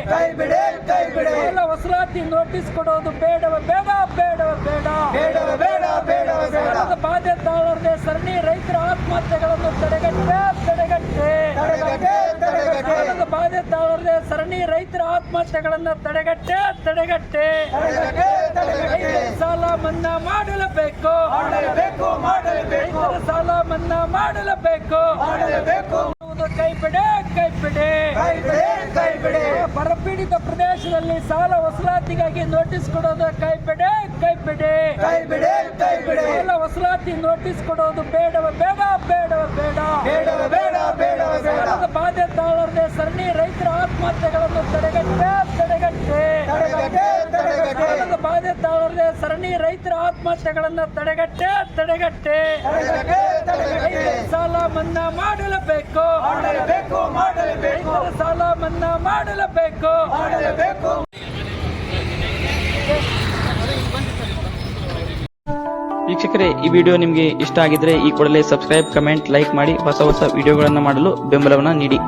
ಸಾಲ ವಸೂಲಾತಿ ನೋಟಿಸ್ ಕೊಡೋದು ಬೇಡವೇ ಬೇಡ. ಸಾಲದ ಬಾಧ್ಯತಾಳರದೇ ಸರಣಿ ರೈತರ ಆತ್ಮಹತ್ಯೆಗಳನ್ನು ತಡೆಗಟ್ಟೆ. ಸಾಲದ ಬಾಧ್ಯತಾಳರದೇ ಸರಣಿ ರೈತರ ಆತ್ಮಹತ್ಯೆಗಳನ್ನು ತಡೆಗಟ್ಟೆ. ಸಾಲ ಮನ್ನಾ ಮಾಡಲೇಬೇಕು. ರೈತರ ಸಾಲ ಮನ್ನಾ ಮಾಡಲೇಬೇಕು. ಕೈ ಬಿಡೆ. ಬರಪೀಡಿತ ಪ್ರದೇಶದಲ್ಲಿ ಸಾಲ ವಸೂಲಾತಿಗಾಗಿ ನೋಟಿಸ್ ಕೊಡೋದು ಕೈ ಬಿಡೆ. ಸಾಲ ವಸೂಲಾತಿ ನೋಟಿಸ್ ಕೊಡೋದು ಬೇಡವೇ ಬೇಡ. ಸಾಲದ ಬಾಧ್ಯತಾಳರದೇ ಸರಣಿ ರೈತರ ಆತ್ಮಹತ್ಯೆಗಳನ್ನು ತಡೆಗಟ್ಟೆ. ಸಾಲದ ಬಾಧ್ಯತಾಳರದೇ ಸರಣಿ ರೈತರ ಆತ್ಮಹತ್ಯೆಗಳನ್ನು ತಡೆಗಟ್ಟೆ. ಸಾಲ ಮನ್ನಾ ಮಾಡಲೇಬೇಕು. ರೈತರ ಸಾಲ ಮನ್ನಾ ಮಾಡಲೇಬೇಕು. ವೀಕ್ಷಕರೇ, ಈ ವಿಡಿಯೋ ನಿಮಗೆ ಇಷ್ಟ ಆಗಿದ್ರೆ ಈ ಕೂಡಲೇ ಸಬ್ಸ್ಕ್ರೈಬ್, ಕಮೆಂಟ್, ಲೈಕ್ ಮಾಡಿ ಹೊಸ ವಿಡಿಯೋಗಳನ್ನು ಮಾಡಲು ಬೆಂಬಲವನ್ನು ನೀಡಿ.